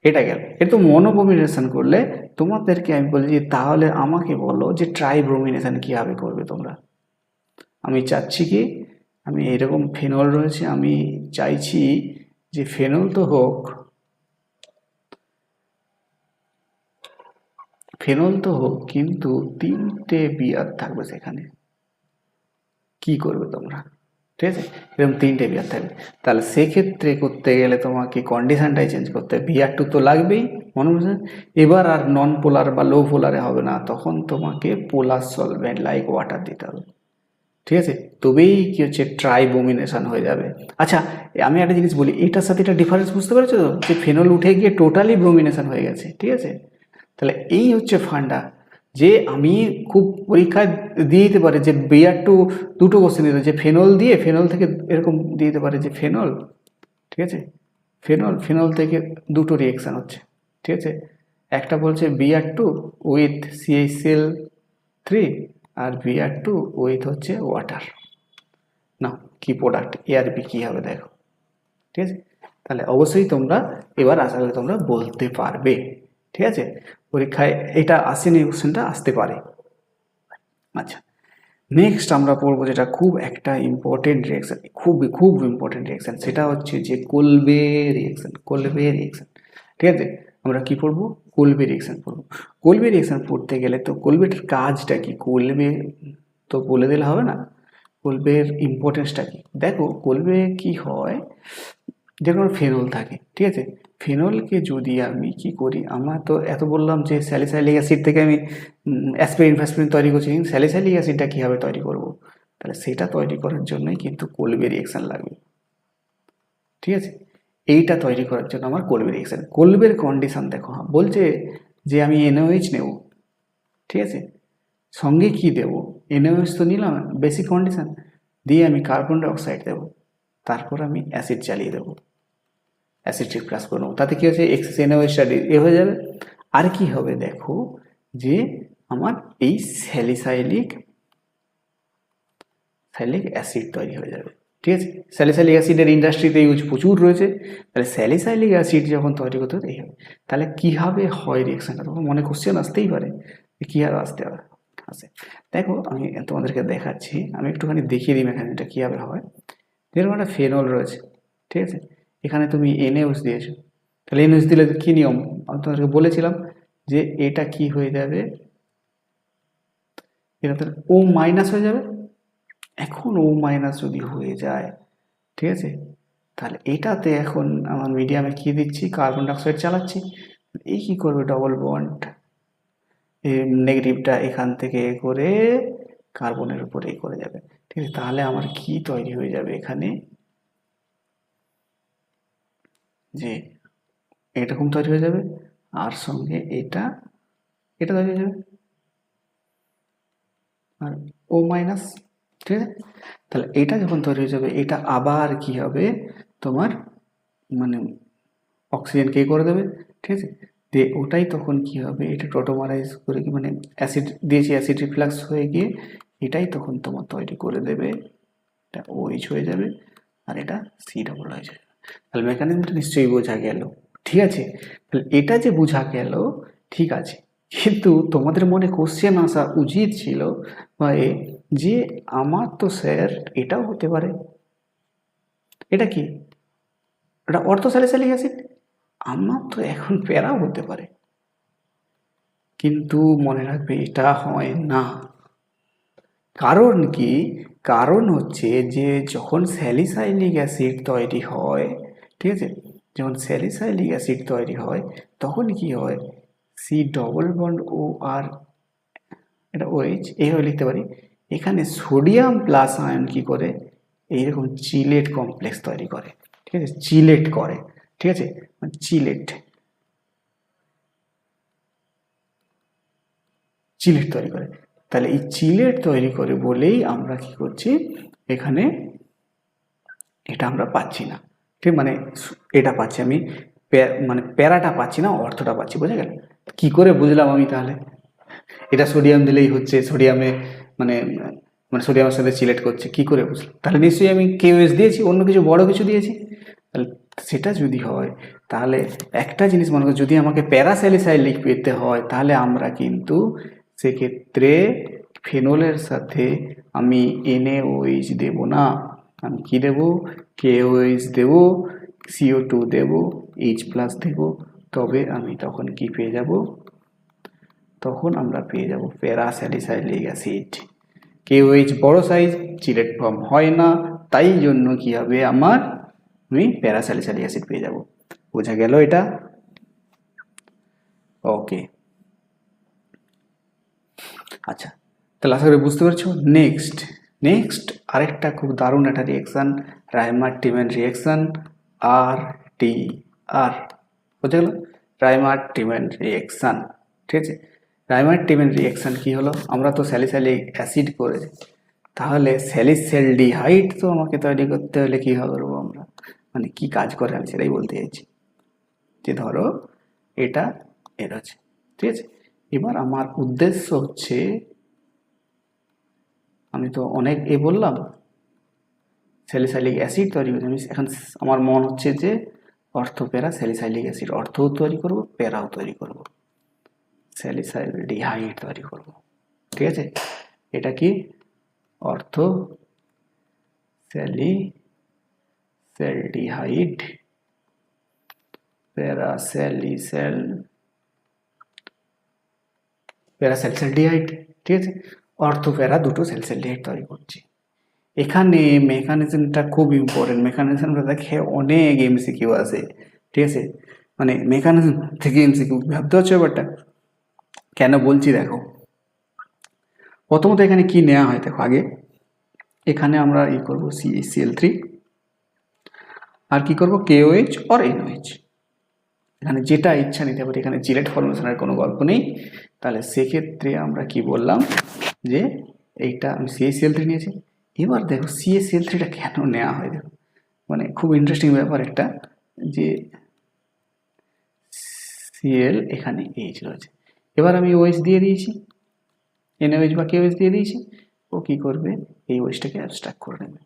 এটা গেল। এটা তো মনোব্রোমিনেশন করলে। তোমাদেরকে আমি বলছি, তাহলে আমাকে বলো যে ট্রাইব্রোমিনেশন কিভাবে করবে তোমরা। আমি চাচ্ছি কি, আমি এরকম ফেনল রয়েছে, আমি চাইছি যে ফেনল তো হোক, কিন্তু 3টে বিয়ার থাকবে সেখানে। কি করবে তোমরা? ঠিক আছে, এরকম 3টে বিয়ার থাকবে। তাহলে সেক্ষেত্রে করতে গেলে তোমাকে কন্ডিশনটাই চেঞ্জ করতে হবে। বিয়ার2 তো লাগবেই, মনে বুঝলেন? এবার আর নন পোলার বা লো পোলারে হবে না, তখন তোমাকে পোলার সলভেন্ট লাইক ওয়াটার দিতে হবে, ঠিক আছে? তবেই কি হচ্ছে, ট্রাইব্রোমিনেশন হয়ে যাবে। আচ্ছা, আমি একটা জিনিস বলি, এটার সাথে এটা ডিফারেন্স বুঝতে পেরেছো তো, যে ফেনল উঠে গিয়ে টোটালি ব্রোমিনেশন হয়ে গেছে, ঠিক আছে? তাহলে এই হচ্ছে ফান্ডা, যে আমি খুব পরীক্ষায় দিয়ে দিতে পারে যে বিআর2 দুটো কোশ্চেন দিতে, যে ফেনল থেকে এরকম দিয়ে দিতে পারে যে ফেনল, ঠিক আছে? ফেনল থেকে দুটো রিয়েকশন হচ্ছে, ঠিক আছে? একটা বলছে বিআর2 উইথ CaCl3, আর Br2 উইথ হচ্ছে ওয়াটার। না কি প্রোডাক্ট ArB কি হবে দেখো, ঠিক আছে। তাহলে অবশ্যই তোমরা এবার আশা করি তোমরা বলতে পারবে, ঠিক আছে। পরীক্ষায় এটা আসেনি, কোশ্চেনটা আসতে পারে। আচ্ছা, নেক্সট আমরা পড়বো যেটা খুব একটা ইম্পর্টেন্ট রিয়াকশন, খুব ইম্পর্টেন্ট রিয়াকশন, সেটা হচ্ছে যে কোলবে রিয়াকশন। কোলবে রিয়াকশন, ঠিক আছে। আমরা কি পড়বো? কোলবে রিয়াকশন পড়বো। কোলবে রিয়াকশন পড়তে গেলে তো কোলবেটার কাজটা কি, কোলবে তো বলে দিলে হবে না, কোলবের ইম্পর্টেন্সটা কি। দেখো কোলবে কি হয়, যে কোনো ফেনল থাকে, ঠিক আছে। ফেনলকে যদি আমি কি করি, আমরা তো এত বললাম যে স্যালিসাইলিক অ্যাসিড থেকে আমি অ্যাসপিরিন ফ্যাসপিরিন তৈরি করছি, কিন্তু স্যালিসাইলিক অ্যাসিডটা কীভাবে তৈরি করব, তাহলে সেটা তৈরি করার জন্যই কিন্তু কোলবে রিয়াকশন লাগবে, ঠিক আছে। এইটা তৈরি করার জন্য আমার কোলবে রিয়াকশন। কোলবের কন্ডিশন দেখো, বলছে যে আমি NaOH নেব, ঠিক আছে, সঙ্গে কি দেব, NaOH তো নিলাম বেসিক কন্ডিশন, দিয়ে আমি কার্বন ডাইঅক্সাইড দেবো, তারপর আমি অ্যাসিড চালিয়ে দেবো, অ্যাসিড প্লাস করে নেবো। তাতে কী হচ্ছে, NaOH হয়ে যাবে। আর কি হবে দেখো, যে আমার এই স্যালিসাইলিক অ্যাসিড তৈরি হয়ে যাবে, ঠিক আছে। স্যালিসাইলিক অ্যাসিডের ইন্ডাস্ট্রিতে ইউজ প্রচুর রয়েছে। তাহলে স্যালিসাইলিক অ্যাসিড যখন তৈরি করতে হবে এই হবে। তাহলে কীভাবে হয় রিয়েকশানটা, তখন মনে কোশ্চেন আসতেই পারে কীভাবে আসে। দেখো আমি তোমাদেরকে দেখাচ্ছি, আমি একটুখানি দেখিয়ে দিই মেকানিজমটা কীভাবে হয়। যেরকম একটা ফেনল রয়েছে, ঠিক আছে, এখানে তুমি NaOH দিয়েছো, তাহলে NaOH দিলে কী নিয়ম আমি তোমাদেরকে বলেছিলাম, যে এটা কি হয়ে যাবে, এটা তাহলে O মাইনাস হয়ে যাবে। এখন O মাইনাস যদি হয়ে যায়, ঠিক আছে, তাহলে এটাতে এখন আমার মিডিয়ামে কি দিচ্ছি, কার্বন ডাইঅক্সাইড চালাচ্ছি, এই কি করবে, ডবল বন্ড এই নেগেটিভটা এখান থেকে করে কার্বনের উপরে করে যাবে, ঠিক আছে। তাহলে আমার কি তৈরি হয়ে যাবে এখানে, যে এরকম তৈরি হয়ে যাবে, আর সঙ্গে এটা তৈরি হয়ে যাবে, আর O মাইনাস, ঠিক আছে। তাহলে এটা যখন তৈরি হয়ে যাবে, এটা আবার কি হবে তোমার, মানে অক্সিজেনকে করে দেবে, ঠিক আছে। দিয়ে ওটাই তখন কি হবে, এটা টোটোমারাইজ করে কি, মানে অ্যাসিড দিয়েছি, অ্যাসিড রিফ্লাক্স হয়ে গিয়ে এটাই তখন তোমার তৈরি করে দেবে, এটা OH হয়ে যাবে, আর এটা C ডবল হয়ে যাবে। তাহলে মেকানিজমটা নিশ্চয়ই বোঝা গেল, ঠিক আছে। তাহলে এটা যে বোঝা গেল, ঠিক আছে, কিন্তু তোমাদের মনে কোশ্চেন আসা উচিত ছিল যে আমার তো স্যার এটাও হতে পারে, এটা কি, এটা অর্থোস্যালিসাইলিক অ্যাসিড, আমার তো এখন প্যারাও হতে পারে। কিন্তু মনে রাখবে এটা হয় না। কারণ কি, কারণ হচ্ছে যে যখন স্যালিসাইলিক অ্যাসিড তৈরি হয়, ঠিক আছে, যখন স্যালিসাইলিক অ্যাসিড তৈরি হয় তখন কি হয়, C ডবল বন্ড O আর এটা OH এইভাবে লিখতে পারি। এখানে সোডিয়াম প্লাস আয়ন কি করে, এইরকম চিলেট কমপ্লেক্স তৈরি করে, ঠিক আছে, চিলেট করে, ঠিক আছে, চিলেট তৈরি করে। তাহলে এই চিলেট তৈরি করে বলেই আমরা কি করছি এখানে, এটা আমরা পাচ্ছি না, ঠিক, মানে এটা পাচ্ছি আমি, মানে প্যারাটা পাচ্ছি না, অর্থটা পাচ্ছি, বোঝা গেল। কি করে বুঝলাম আমি তাহলে, এটা সোডিয়াম দিলেই হচ্ছে, সোডিয়ামে মানে মানে সোডিয়ামের সাথে চিলেট করছে, কি করে বুঝলাম, তাহলে নিশ্চয়ই আমি KOH দিয়েছি, অন্য কিছু বড় কিছু দিয়েছি। তাহলে সেটা যদি হয়, তাহলে একটা জিনিস মনে করো, যদি আমাকে প্যারাস্যালিসাইলিক পেতে হয়, তাহলে আমরা কিন্তু সেক্ষেত্রে ফেনলের সাথে আমি NaOH দেব না, আমি কি দেব, KOH দেব, CO2 দেব, H প্লাস দেব, তবে আমি তখন কি পেয়ে যাব, তখন আমরা পেয়ে যাব প্যারাস্যালিসাইলিক অ্যাসিড। KOH বড় সাইজ, চিলেট ফর্ম হয় না, তাই জন্য কি হবে আমার, আমি প্যারাস্যালিসাইলিক অ্যাসিড পেয়ে যাব। বোঝা গেল এটা, ওকে। আচ্ছা, তাহলে আশা করি বুঝতে পারছো। নেক্সট আরেকটা খুব দারুণ একটা রিয়েকশন, রাইমার-টিমেন রিয়েকশন, RTR, বুঝা গেল, রাইমার-টিমেন রিয়েকশন, ঠিক আছে। রাইমার-টিমেন রিয়েকশন কি হলো, আমরা তো স্যালিসাইলিক অ্যাসিড করেছি, তাহলে স্যালিসেলডিহাইড তো আমাকে তৈরি করতে হলে কী করবো আমরা, মানে কি কাজ করে আমি সেটাই বলতে চাইছি, যে ধরো এটা এর আছে, ঠিক আছে। এবার আমার উদ্দেশ্য হচ্ছে আমি তো অনেক বললাম, স্যালিসাইলিক অ্যাসিড তৈরি করছি। আমি এখন আমার মন হচ্ছে যে অর্থোপ্যারা স্যালিসাইলিক অ্যাসিড, অর্থও তৈরি করব, প্যারাও তৈরি করব, স্যালিসাইলডিহাইড তৈরি করব। ঠিক আছে, এটা কি অর্থো স্যালিসাইলডিহাইড, প্যারাস্যালিসাইলডিহাইড। ঠিক আছে, অর্থোপ্যারা দুটো স্যালিসাইলডিহাইড তৈরি করছি। এখানে মেকানিজমটা খুব ইম্পর্টেন্ট। মেকানিজমটা দেখে অনেক এমসিকিউ আছে। ঠিক আছে, মানে মেকানিজম থেকে এমসিকিউ ভাবতে হচ্ছে ব্যাপারটা। কেন বলছি দেখো, প্রথমত এখানে কি নেওয়া হয় দেখো। আগে এখানে আমরা করবো CaCl3, আর কি করব KOH আর NOH। এখানে যেটা ইচ্ছা নিতে পারি, এখানে জিলেট ফর্মেশনের কোনো গল্প নেই। তাহলে সেক্ষেত্রে আমরা কি বললাম যে এইটা আমি CaCl3 নিয়েছি। এবার দেখো CaCl3টা কেন নেওয়া হয়, দেখো মানে খুব ইন্টারেস্টিং ব্যাপার একটা, যে Cl এখানে H রয়েছে। এবার আমি OH দিয়ে দিয়েছি, NOH বা KOH দিয়ে দিয়েছি। ও কি করবে, এই OH-টাকে অ্যাবস্ট্রাক্ট করে নেবে।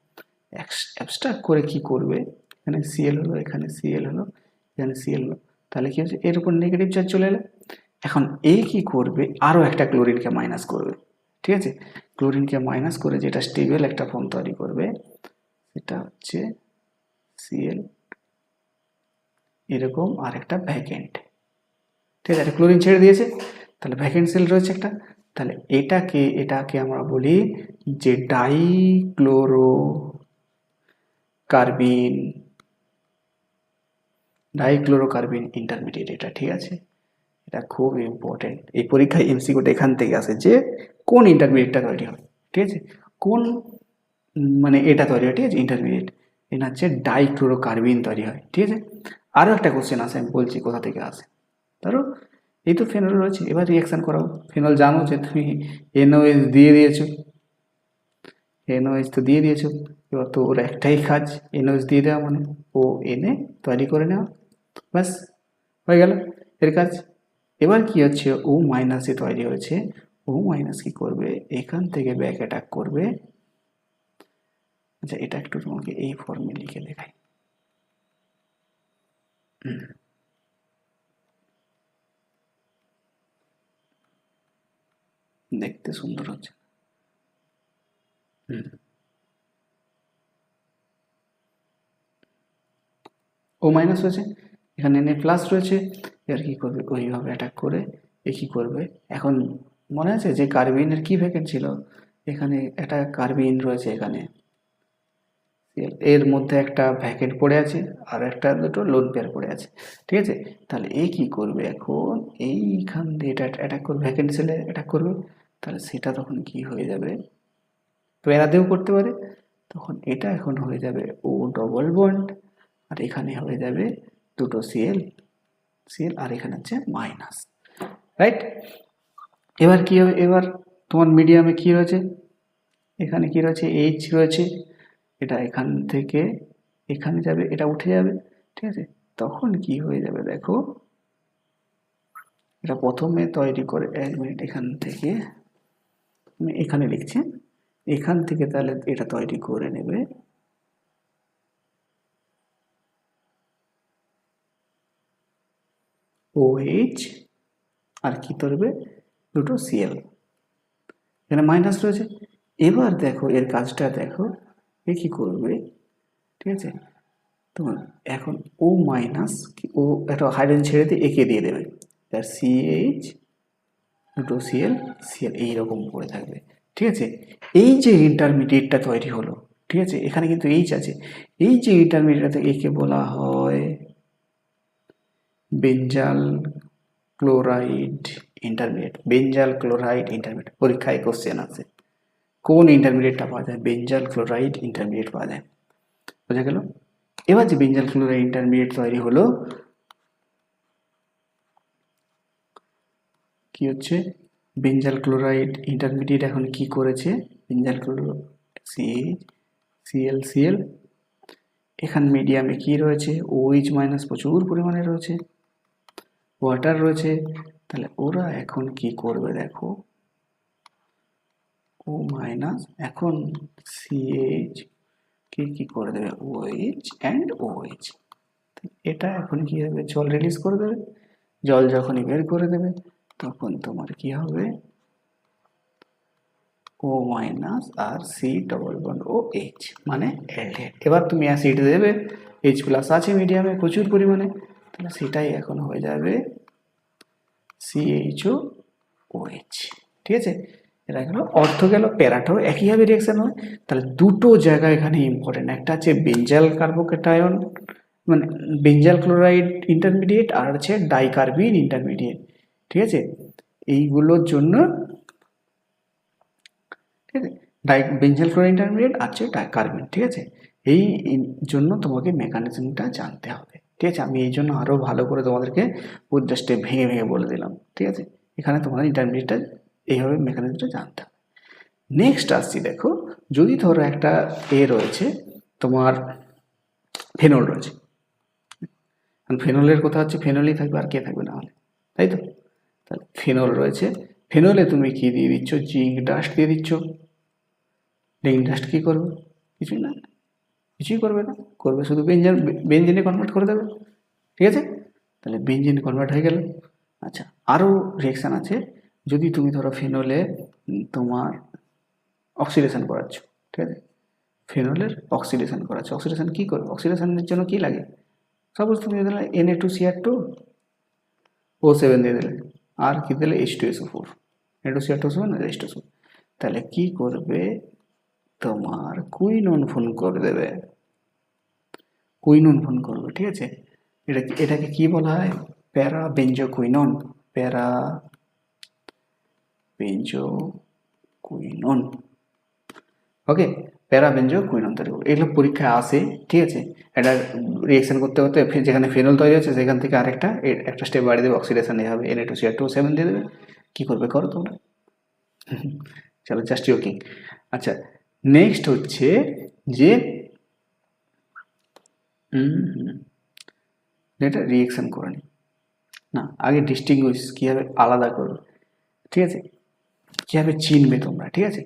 অ্যাবস্ট্রাক্ট করে কি করবে, এখানে Cl হলো, এখানে Cl হলো, এখানে Cl হলো, তাহলে কি হচ্ছে, এর উপর নেগেটিভ চার্জ চলে এলো। এখন এই কি করবে, আরও একটা ক্লোরিনকে মাইনাস করবে। ঠিক আছে, ক্লোরিনকে মাইনাস করে যেটা স্টেবল একটা ফর্ম তৈরি করবে, সেটা হচ্ছে Cl এরকম আর একটা ভ্যাকেন্ট। ঠিক আছে, ক্লোরিন ছেড়ে দিয়েছে, তাহলে ভ্যাকেন্ট সেল রয়েছে একটা। তাহলে এটাকে আমরা বলি যে ডাইক্লোরোকার্বিন ইন্টারমিডিয়েট এটা। ঠিক আছে, এটা খুব ইম্পর্টেন্ট। এই পরীক্ষায় এমসিকিউটা এখান থেকে আসে যে কোন ইন্টারমিডিয়েটটা তৈরি হয়। ঠিক আছে, কোন মানে এটা তৈরি হয়। ঠিক আছে, ইন্টারমিডিয়েট এটা হচ্ছে ডাইক্লোরোকার্বিন তৈরি হয়। ঠিক আছে, আরও একটা কোশ্চেন আছে, আমি বলছি কোথা থেকে আসে। ধরো এই তো ফেনল রয়েছে, এবার রিয়াকশান করাবো। ফেনল জানো যে তুমি NOH দিয়ে দিয়েছো, NOH তো দিয়ে দিয়েছো, এবার তো ওর একটাই কাজ, NOH দিয়ে দেওয়া মানে ও এনে তৈরি করে নেওয়া, ব্যাস হয়ে গেল এর কাজ। এবার কি হচ্ছে, ও মাইনাসে তৈরি হয়েছে, ও মাইনাস কি করবে, এখান থেকে ব্যাক অ্যাটাক করবে। আচ্ছা, এটা একটু তোমাকে এই ফর্মে লিখে দেখাই। দেখতে সুন্দর হচ্ছে। ও মাইনাস রয়েছে, এখানে Na প্লাস রয়েছে। এবার কি করবে, ওইভাবে অ্যাটাক করে এ কি করবে, এখন মনে আছে যে কার্বিনের কি ভ্যাকেন্ট ছিল, এখানে একটা কার্বিন রয়েছে, এখানে এর মধ্যে একটা ভ্যাকেন্ট পড়ে আছে, আর একটা দুটো লোন পেয়ার পড়ে আছে। ঠিক আছে, তাহলে এ কি করবে, এখন এইখান দিয়ে এটা অ্যাটাক করবে, ভ্যাকেন্ট সেলে অ্যাটাক করবে। তাহলে সেটা তখন কি হয়ে যাবে, প্যারা দিয়েও করতে পারে, তখন এটা এখন হয়ে যাবে ও ডবল বন্ড, আর এখানে হয়ে যাবে দুটো Cl, আর এখানে হচ্ছে মাইনাস, রাইট। এবার কি হবে, এবার তোমার মিডিয়ামে কি রয়েছে, এখানে কি রয়েছে, H রয়েছে, এটা এখান থেকে এখানে যাবে, এটা উঠে যাবে। ঠিক আছে, তখন কি হয়ে যাবে দেখো, এটা প্রথমে তৈরি করে, 1 মিনিট, এখান থেকে আমি এখানে লিখছি, এখান থেকে তাহলে এটা তৈরি করে নেবে OH, আর কি করবে, দুটো Cl, এখানে মাইনাস রয়েছে। এবার দেখো এর কাজটা দেখো, এ কি করবে, ঠিক আছে, তোমার এখন ও মাইনাস, ও একটা হাইড্রোজেন ছেড়ে দিয়ে একে দিয়ে দেবে, তার CH দুটো Cl এইরকম পড়ে থাকবে। ঠিক আছে, এই যে ইন্টারমিডিয়েটটা তৈরি হলো, ঠিক আছে, এখানে কিন্তু H আছে, এই যে ইন্টারমিডিয়েটটা একে বলা হয় বেঞ্জাল ক্লোরাইড ইন্টারমিডিয়েট। বেঞ্জাল ক্লোরাইড ইন্টারমিডিয়েট পরীক্ষায় কোশ্চেন আছে, কোন ইন্টারমিডিয়েটটা পাওয়া যায়, বেঞ্জাল ক্লোরাইড ইন্টারমিডিয়েট পাওয়া যায়। বোঝা গেল। এবার যে বেঞ্জাল ক্লোরাইড ইন্টারমিডিয়েট তৈরি হলো, কি হচ্ছে, বেঞ্জাল ক্লোরাইড ইন্টারমিডিয়েট এখন কি করেছে, বেঞ্জাল ক্লোরো Cl, এখান মিডিয়ামে কি রয়েছে, OH মাইনাস প্রচুর পরিমাণে রয়েছে, ওয়াটার রয়েছে। তাহলে ওরা এখন কি করবে দেখো, ও মাইনাস, এখন সিএইচ কি করে দেবে, ওএইচ অ্যান্ড ওএইচ। এটা এখন কি হবে, জল রিলিজ করে দেবে। জল যখনই বের করে দেবে তখন তোমার কি হবে, O minus R C double bond O H, মানে অ্যালডিহাইড। এবার তুমি অ্যাসিড দেবে, এইচ প্লাস আছে মিডিয়ামে প্রচুর পরিমাণে, তাহলে সেটাই এখন হয়ে যাবে সিএইচও ওএইচ। ঠিক আছে, এটা গেল অর্থ গেল। প্যারাটাও একইভাবে রিয়াকশন হয়। তাহলে দুটো জায়গা এখানে ইম্পর্টেন্ট, একটা আছে বেঞ্জাল কার্বোকেটায়ন মানে বেঞ্জাল ক্লোরাইড ইন্টারমিডিয়েট, আর হচ্ছে ডাইকার্বিন ইন্টারমিডিয়েট। ঠিক আছে, এইগুলোর জন্য, ঠিক আছে, বেঞ্জাল ক্লোরাইড ইন্টারমিডিয়েট আর হচ্ছে ডাইকার্বিন। ঠিক আছে, এই জন্য তোমাকে মেকানিজমটা জানতে হবে। ঠিক আছে, আমি এই জন্য আরও ভালো করে তোমাদেরকে জাস্ট ভেঙে ভেঙে বলে দিলাম। ঠিক আছে, এখানে তোমাদের ইন্টারমিডিয়েটটা এইভাবে মেকানিজমটা জানতে হবে। নেক্সট আসছি, দেখো যদি ধরো একটা রয়েছে তোমার ফেনল রয়েছে, ফেনলের কথা হচ্ছে ফেনলই থাকবে, আর কে থাকবে না হলে, তাই তো? তাহলে ফেনল রয়েছে, ফেনলে তুমি কি দিয়ে দিচ্ছ, জিঙ্ক ডাস্ট দিয়ে দিচ্ছ। জিঙ্ক ডাস্ট কি করবে, কিছুই না, কিছুই করবে না, করবে শুধু বেঞ্জিনে কনভার্ট করে দেবে। ঠিক আছে, তাহলে বেঞ্জিন কনভার্ট হয়ে গেল। আচ্ছা, আরও রিয়েকশান আছে, যদি তুমি ধরো ফেনলে তোমার অক্সিডেশন করাচ্ছ, ঠিক আছে, ফেনলের অক্সিডেশন করাচ্ছ, অক্সিডেশন কী করবে, অক্সিডেশনের জন্য কী লাগে, সাপোজ তুমি দিলে Na2Cr2 O7 দিয়ে দিলে, আর কি দিলে H2SO4, Na2Cr2O7 H2SO4, তাহলে কি করবে, তোমার কুইনন ফোন করে দেবে, কুইনন ফোন করবে। ঠিক আছে, এটাকে কি বলা হয়, প্যারা বেঞ্জোকুইনন, প্যারা বেঞ্জোকুইনন। ওকে, প্যারা বেঞ্জোকুইনন তৈরি করবে, এগুলো পরীক্ষায় আসে। ঠিক আছে, এটা রিয়েকশন করতে করতে যেখানে ফেনল তৈরি হচ্ছে সেখান থেকে আরেকটা একটা স্টেপ বাড়িয়ে দেবে, অক্সিডেশন নিয়ে হবে, Na2Cr2O7 দিয়ে দেবে। কী করবে করো তোমরা, চলো জাস্ট জোকিং। আচ্ছা, নেক্সট হচ্ছে যে এটা রিয়েকশন করে নি না, আগে ডিস্টিংগুইশ কীভাবে আলাদা করবে। ঠিক আছে, কীভাবে চিনবে তোমরা। ঠিক আছে,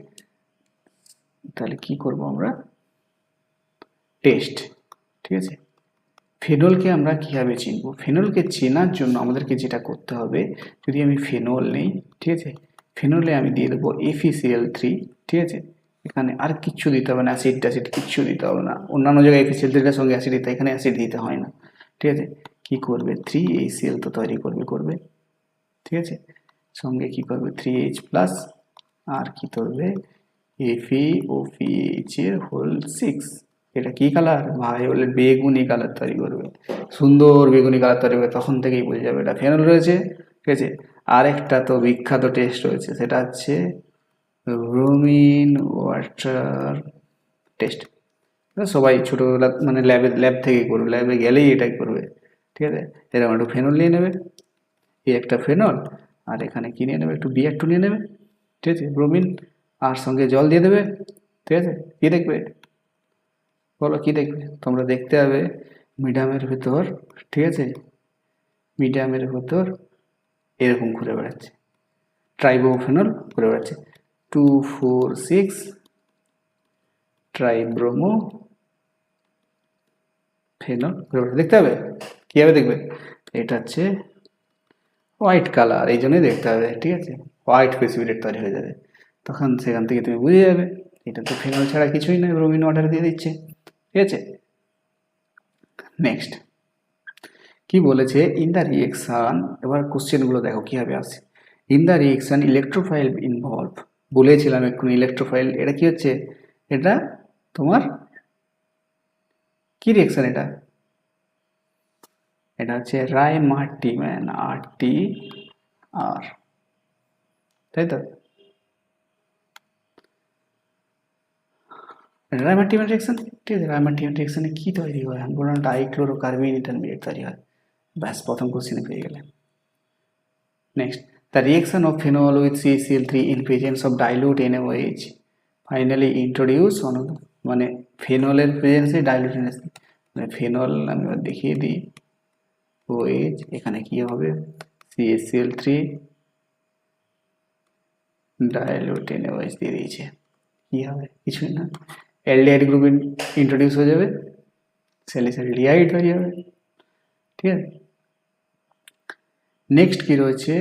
তাহলে কি করব আমরা, টেস্ট। ঠিক আছে, ফেনলকে আমরা কীভাবে চিনব, ফেনলকে চেনার জন্য আমাদেরকে যেটা করতে হবে, যদি আমি ফেনল নেই, ঠিক আছে, ফেনলে আমি দিয়ে দেবো FeCl3। ঠিক আছে, এখানে আর কিচ্ছু দিতে হবে না, অ্যাসিড ট্যাসিড কিচ্ছু দিতে হবে না, অন্যান্য জায়গায় FeCl3টার সঙ্গে অ্যাসিড দিতে, এখানে অ্যাসিড দিতে হয় না। ঠিক আছে, কি করবে, 3HCl তো তৈরি করবে। ঠিক আছে, সঙ্গে কি করবে 3H প্লাস, আর কি করবে FeOPH এর হোল 6। এটা কি কালার ভাই, বলে বেগুনি কালার তৈরি করবে, সুন্দর বেগুনি কালার তৈরি করবে, তখন থেকেই বুঝে যাবে এটা ফেনল রয়েছে। ঠিক আছে, আরেকটা তো বিখ্যাত টেস্ট রয়েছে, সেটা হচ্ছে ব্রোমিন ওয়াটার টেস্ট। সবাই ছোটোবেলা মানে ল্যাব থেকেই করবে, ল্যাবে গেলেই এটাই করবে। ঠিক আছে, এরকম একটু ফেনল নিয়ে নেবে, এই একটা ফেনল, আর এখানে কি নিয়ে নেবে, একটু Br2 নিয়ে নেবে। ঠিক আছে, ব্রোমিন, আর সঙ্গে জল দিয়ে দেবে। ঠিক আছে, কি দেখবে বলো, কি দেখবে তোমরা, দেখতে হবে মিডিয়ামের ভেতর, ঠিক আছে, মিডিয়ামের ভেতর এরকম ঘুরে বেড়াচ্ছে, ট্রাইব্রোমোফেনল ঘুরে বেড়াচ্ছে, 2,4,6 ট্রাইব্রোমো ফেনল ঘুরে বেড়াচ্ছে, দেখতে হবে কীভাবে দেখবে, এটা হচ্ছে হোয়াইট কালার, এই জন্যই দেখতে হবে। ঠিক আছে, হোয়াইট প্রেসিপিটেট তৈরি হয়ে যাবে, তখন সেখান থেকে তুমি বুঝে যাবে এটা তো ফেনল ছাড়া কিছুই নয়, ব্রোমিন ওয়াটার দিয়ে দিচ্ছে। ঠিক আছে, নেক্সট কি বলেছে, ইন দ্য রিয়েকশন, এবার কোশ্চেনগুলো দেখো কীভাবে আসে। In the reaction electrophile involve, বলেছিলাম এক্ষুনি ইলেকট্রোফাইল, এটা কি হচ্ছে, এটা তোমার কি রিয়েকশন, এটা হচ্ছে রাইমার্টিম্যান RTR, তাই তো, রাইমার্টিম্যান রিয়েকশন। ঠিক আছে, রাইমার্টিম্যান রিয়েকশনে কী তৈরি হয়, বললাম ডাইক্লোরোকার্বিন ইন্টারমিডিয়েট তৈরি হয়, ব্যাস প্রথম কোশ্চেনে পেয়ে গেলেন। Next, the reaction of phenol with CaCl3 in presence of dilute NaOH finally introduce মানে ফেনলের প্রেজেন্সে ডাইলুট NaOH, মানে ফেনল আমি দেখিয়ে দিই, OH এখানে কি হবে CaCl3 ডাইলিউট NaOH দিয়ে দিয়েছে, কি হবে? কিছুই না, অ্যালডিহাইড গ্রুপ ইন্ট্রোডিউস হয়ে যাবে, স্যালিসাইলডিহাইড তৈরি হবে। ঠিক আছে, নেক্সট কি রয়েছে,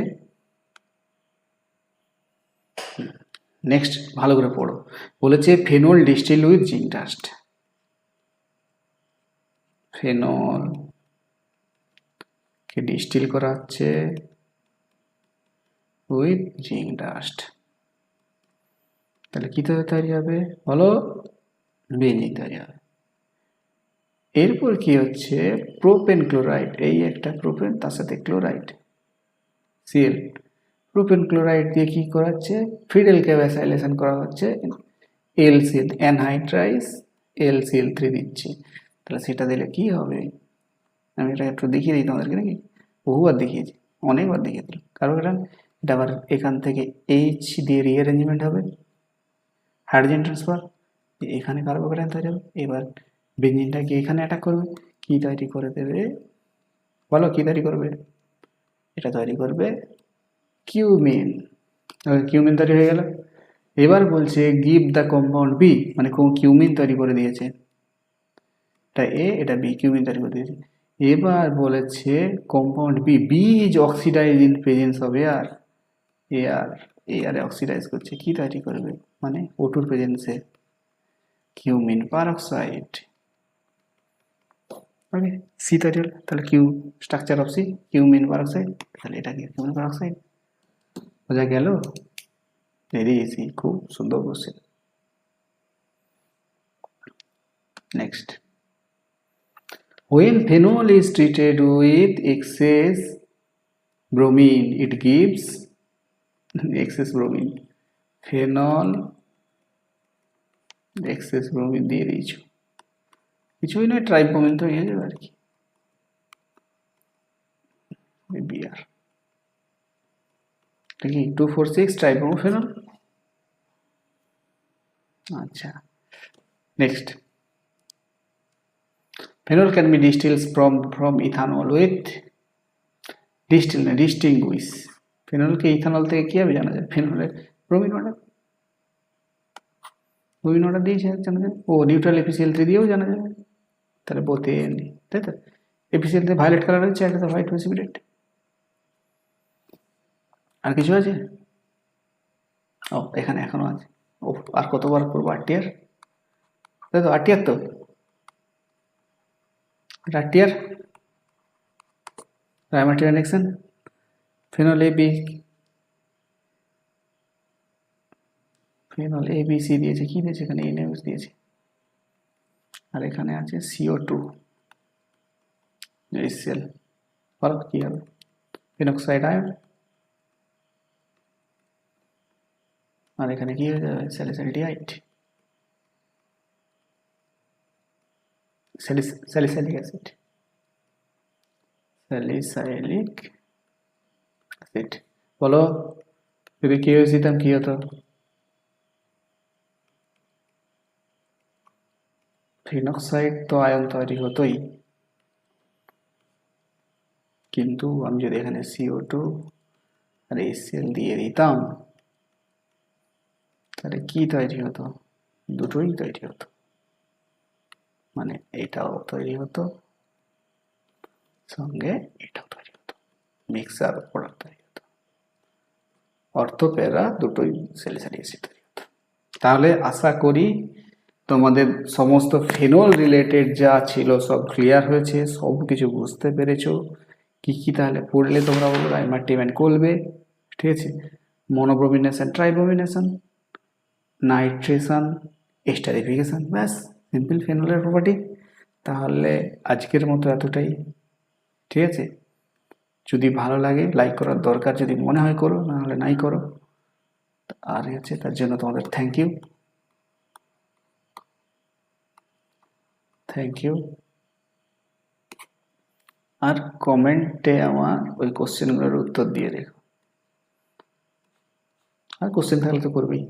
নেক্সট ভালো করে পড়ো, বলেছে phenol distil with zinc dust. Phenol K distil করা হচ্ছে উইথ জিঙ্ক ডাস্ট, তাহলে কি তৈরি হবে বলো? বেঞ্জিন তৈরি হবে। এরপর কি হচ্ছে, প্রোপেন ক্লোরাইড, এই একটা প্রোপেন তার সাথে ক্লোরাইড সিএল, প্রোপেন ক্লোরাইড দিয়ে কি করা হচ্ছে, ফিডেলকে ভ্যাসাইলেশন করা হচ্ছে, এলসিএল অ্যানহাইড্রাইস LCl3 দিচ্ছি, তাহলে সেটা দিলে কি হবে? আমি এটা একটু দেখিয়ে দিই তোমাদেরকে, নাকি বহুবার দেখিয়েছি, অনেকবার দেখিয়ে দিলাম। কার্বোকেটান এটা আবার এখান থেকে H দিয়ে রিঅ্যারেঞ্জমেন্ট হবে, হাইড্রোজেন ট্রান্সফার, এখানে কার্বোকেটান তৈরি হবে। এবার বেঞ্জিনটাকে এখানে অ্যাটাক করবে, কি তৈরি করে দেবে বলো? কি তৈরি করবে? এটা তৈরি করবে কিউমিন, কিউমিন তৈরি হয়ে গেল। এবার বলছে গিভ দ্য কম্পাউন্ড বি, মানে কিউমিন তৈরি করে দিয়েছে, এটা এ এটা বি, কিউমিন তৈরি করে দিয়েছে। এবার বলেছে compound B, B is oxidise in presence of air, এয়ারে অক্সিডাইজ করছে, কি তৈরি করবে, মানে O2 প্রেজেন্সে কিউমিন পারঅক্সাইড। ওকে, সি তৈরি হলো, তাহলে Q structure of C cumene peroxide, তাহলে এটা কি কিউমিন পারঅক্সাইড, বোঝা গেল? ভেরি ইজি, খুব সুন্দর question. Next, when phenol is treated with excess bromine it gives excess bromine, phenol excess bromine দিয়ে দিয়েছো, কিছুই নয়, ট্রাইব্রোমিন তো হয়ে যাবে আর কি, বিআর কি 2,4,6 ট্রাইব্রোমোফেনল। আচ্ছা, next, phenol can be distilled from ethanol with distinguish, ফেনলকে ইথানল থেকে কিভাবে জানা যায়? ফেনলের ব্রোমিন অর্ডার দিয়ে জানা যায়, ও নিউট্রাল FeCl3 দিয়েও জানা যাবে, তাহলে বোথ এ এন্ড, তাই তো? FeCl3 ভায়োলেট কালার হচ্ছে, একটা তো হোয়াইট প্রেসিপিটেট। আর কিছু আছে? ও এখানে এখনো আছে, ও আর কতবার করবো, আরটিআর, তাই তো? আরটিআর তো RTR Ray Martin reaction, phenol ABC দিয়েছে, কি দিয়েছে এখানে? NaOH দিয়েছে, আর এখানে আছে CO2 HCl, বলো কি হবে? ফেনক্সাইড আয়ন, আর এখানে কি হয়ে যাবে? স্যালিসাইলডিহাইড, স্যালিসাইলিক অ্যাসিড, স্যালিসাইলিক অ্যাসিড। বলো, যদি KOH দিতাম কি হতো? ফিনক্সাইড তো আয়ন তৈরি হতোই, কিন্তু আমি যদি এখানে CO2 আর HCl দিয়ে দিতাম তাহলে কি তৈরি হতো? দুটোই তৈরি হতো, মানে এটাও তৈরি হতো সঙ্গে এটাও তৈরি হতো, মিক্সার প্রোডাক্ট তৈরি হতো, অর্থোপেরা দুটোই স্যালিসাইলিক অ্যাসিড তৈরি হতো। তাহলে আশা করি তোমাদের সমস্ত ফেনল রিলেটেড যা ছিল সব ক্লিয়ার হয়েছে, সব কিছু বুঝতে পেরেছো। কি কি তাহলে পড়লে তোমরা বলো? রাইমার্টিন করবে, ঠিক আছে, মনোব্রোমিনেশন, ট্রাইব্রোমিনেশন, নাইট্রেশন, এস্টারিফিকেশন, ব্যাস সিম্পল ফেনলের প্রপার্টি। তাহলে আজকের মতো এতটাই, ঠিক আছে? যদি ভালো লাগে লাইক করার দরকার, যদি মনে হয় করো, না হলে নাই করো। আর হচ্ছে তার জন্য তোমাদের থ্যাংক ইউ। আর কমেন্টে আমার ওই কোশ্চেনগুলোর উত্তর দিয়ে রেখো, আর কোশ্চেন থাকলে তো করবেই।